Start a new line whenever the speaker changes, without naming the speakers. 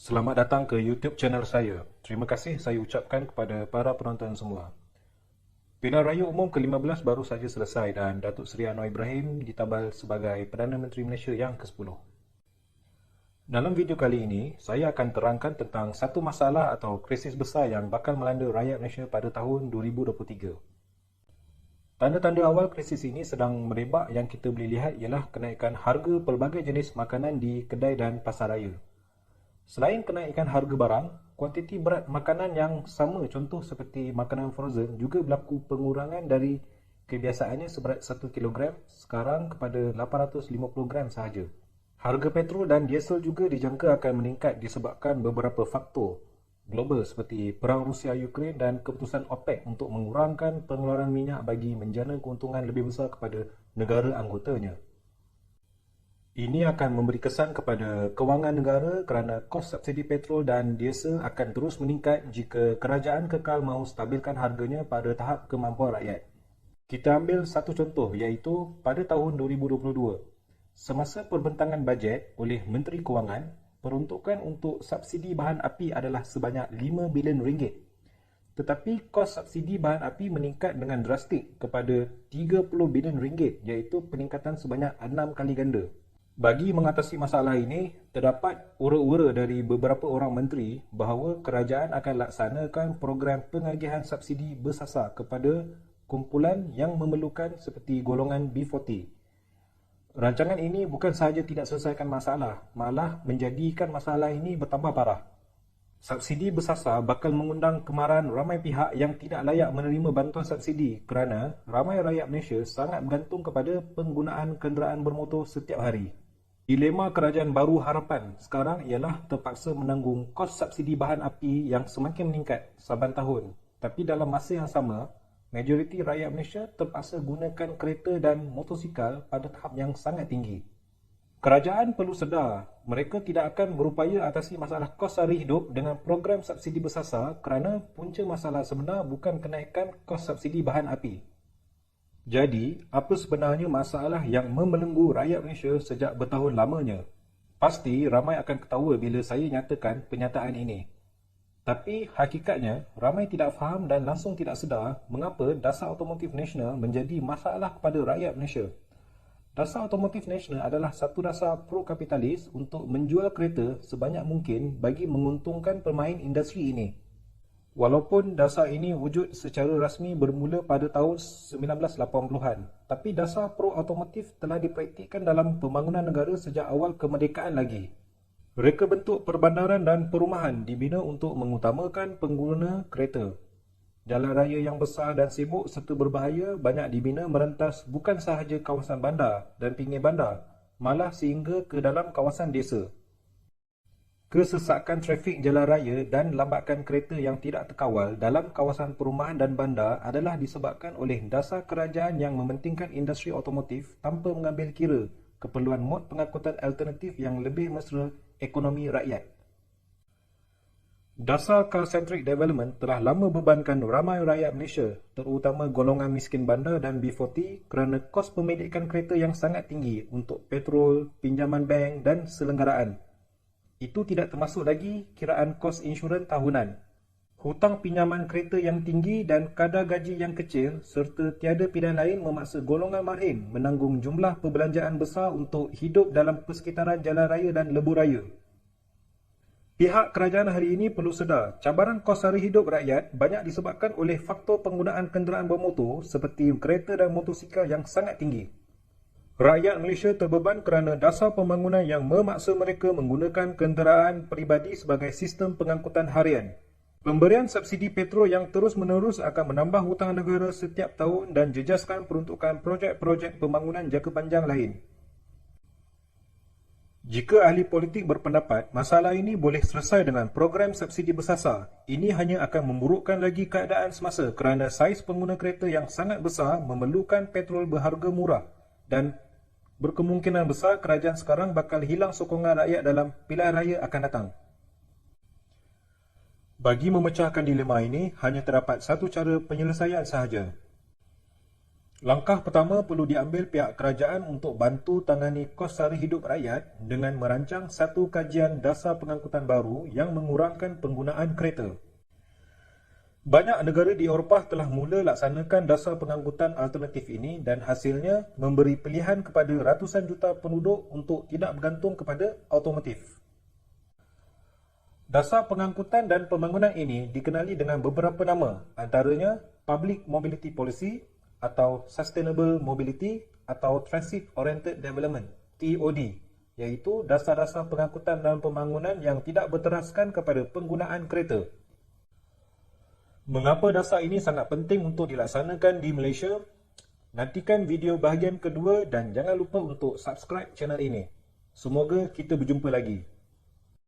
Selamat datang ke YouTube channel saya. Terima kasih saya ucapkan kepada para penonton semua. Pilihan Raya Umum ke-15 baru saja selesai dan Datuk Seri Anwar Ibrahim ditabal sebagai Perdana Menteri Malaysia yang ke-10. Dalam video kali ini, saya akan terangkan tentang satu masalah atau krisis besar yang bakal melanda rakyat Malaysia pada tahun 2023. Tanda-tanda awal krisis ini sedang merebak yang kita boleh lihat ialah kenaikan harga pelbagai jenis makanan di kedai dan pasar raya. Selain kenaikan harga barang, kuantiti berat makanan yang sama contoh seperti makanan frozen juga berlaku pengurangan dari kebiasaannya seberat 1 kilogram sekarang kepada 850 gram sahaja. Harga petrol dan diesel juga dijangka akan meningkat disebabkan beberapa faktor global seperti perang Rusia-Ukraine dan keputusan OPEC untuk mengurangkan pengeluaran minyak bagi menjana keuntungan lebih besar kepada negara anggotanya. Ini akan memberi kesan kepada kewangan negara kerana kos subsidi petrol dan diesel akan terus meningkat jika kerajaan kekal mahu stabilkan harganya pada tahap kemampuan rakyat. Kita ambil satu contoh iaitu pada tahun 2022. Semasa perbentangan bajet oleh Menteri Kewangan, peruntukan untuk subsidi bahan api adalah sebanyak 5 bilion ringgit. Tetapi kos subsidi bahan api meningkat dengan drastik kepada 30 bilion ringgit iaitu peningkatan sebanyak 6 kali ganda. Bagi mengatasi masalah ini, terdapat ura-ura dari beberapa orang menteri bahawa kerajaan akan laksanakan program pengagihan subsidi bersasar kepada kumpulan yang memerlukan seperti golongan B40. Rancangan ini bukan sahaja tidak selesaikan masalah, malah menjadikan masalah ini bertambah parah. Subsidi bersasar bakal mengundang kemarahan ramai pihak yang tidak layak menerima bantuan subsidi kerana ramai rakyat Malaysia sangat bergantung kepada penggunaan kenderaan bermotor setiap hari. Dilema kerajaan baru harapan sekarang ialah terpaksa menanggung kos subsidi bahan api yang semakin meningkat saban tahun. Tapi dalam masa yang sama, majoriti rakyat Malaysia terpaksa gunakan kereta dan motosikal pada tahap yang sangat tinggi. Kerajaan perlu sedar, mereka tidak akan berupaya atasi masalah kos sara hidup dengan program subsidi bersasar kerana punca masalah sebenar bukan kenaikan kos subsidi bahan api. Jadi, apa sebenarnya masalah yang membelenggu rakyat Malaysia sejak bertahun lamanya? Pasti ramai akan ketawa bila saya nyatakan penyataan ini. Tapi hakikatnya, ramai tidak faham dan langsung tidak sedar mengapa Dasar Automotif Nasional menjadi masalah kepada rakyat Malaysia. Dasar Automotif Nasional adalah satu dasar pro-kapitalis untuk menjual kereta sebanyak mungkin bagi menguntungkan pemain industri ini. Walaupun dasar ini wujud secara rasmi bermula pada tahun 1980-an, tapi dasar pro-automotif telah dipraktikkan dalam pembangunan negara sejak awal kemerdekaan lagi. Reka bentuk perbandaran dan perumahan dibina untuk mengutamakan pengguna kereta. Jalan raya yang besar dan sibuk serta berbahaya banyak dibina merentas bukan sahaja kawasan bandar dan pinggir bandar, malah sehingga ke dalam kawasan desa. Kesesakan trafik jalan raya dan lambakan kereta yang tidak terkawal dalam kawasan perumahan dan bandar adalah disebabkan oleh dasar kerajaan yang mementingkan industri otomotif tanpa mengambil kira keperluan mod pengangkutan alternatif yang lebih mesra ekonomi rakyat. Dasar car-centric development telah lama bebankan ramai rakyat Malaysia, terutama golongan miskin bandar dan B40 kerana kos pemilikan kereta yang sangat tinggi untuk petrol, pinjaman bank dan selenggaraan. Itu tidak termasuk lagi kiraan kos insurans tahunan. Hutang pinjaman kereta yang tinggi dan kadar gaji yang kecil serta tiada pilihan lain memaksa golongan marhin menanggung jumlah perbelanjaan besar untuk hidup dalam persekitaran jalan raya dan lebuh raya. Pihak kerajaan hari ini perlu sedar, cabaran kos sara hidup rakyat banyak disebabkan oleh faktor penggunaan kenderaan bermotor seperti kereta dan motosikal yang sangat tinggi. Rakyat Malaysia terbeban kerana dasar pembangunan yang memaksa mereka menggunakan kenderaan peribadi sebagai sistem pengangkutan harian. Pemberian subsidi petrol yang terus-menerus akan menambah hutang negara setiap tahun dan jejaskan peruntukan projek-projek pembangunan jangka panjang lain. Jika ahli politik berpendapat masalah ini boleh selesai dengan program subsidi bersasar, ini hanya akan memburukkan lagi keadaan semasa kerana saiz pengguna kereta yang sangat besar memerlukan petrol berharga murah dan berkemungkinan besar kerajaan sekarang bakal hilang sokongan rakyat dalam pilihan raya akan datang. Bagi memecahkan dilema ini, hanya terdapat satu cara penyelesaian sahaja, Langkah pertama perlu diambil pihak kerajaan untuk bantu tangani kos sara hidup rakyat dengan merancang satu kajian dasar pengangkutan baru yang mengurangkan penggunaan kereta. Banyak negara di Eropah telah mula laksanakan dasar pengangkutan alternatif ini dan hasilnya memberi pilihan kepada ratusan juta penduduk untuk tidak bergantung kepada automotif. Dasar pengangkutan dan pembangunan ini dikenali dengan beberapa nama, antaranya Public Mobility Policy atau Sustainable Mobility atau Transit Oriented Development, TOD, iaitu dasar-dasar pengangkutan dan pembangunan yang tidak berteraskan kepada penggunaan kereta. Mengapa dasar ini sangat penting untuk dilaksanakan di Malaysia? Nantikan video bahagian kedua dan jangan lupa untuk subscribe channel ini. Semoga kita berjumpa lagi.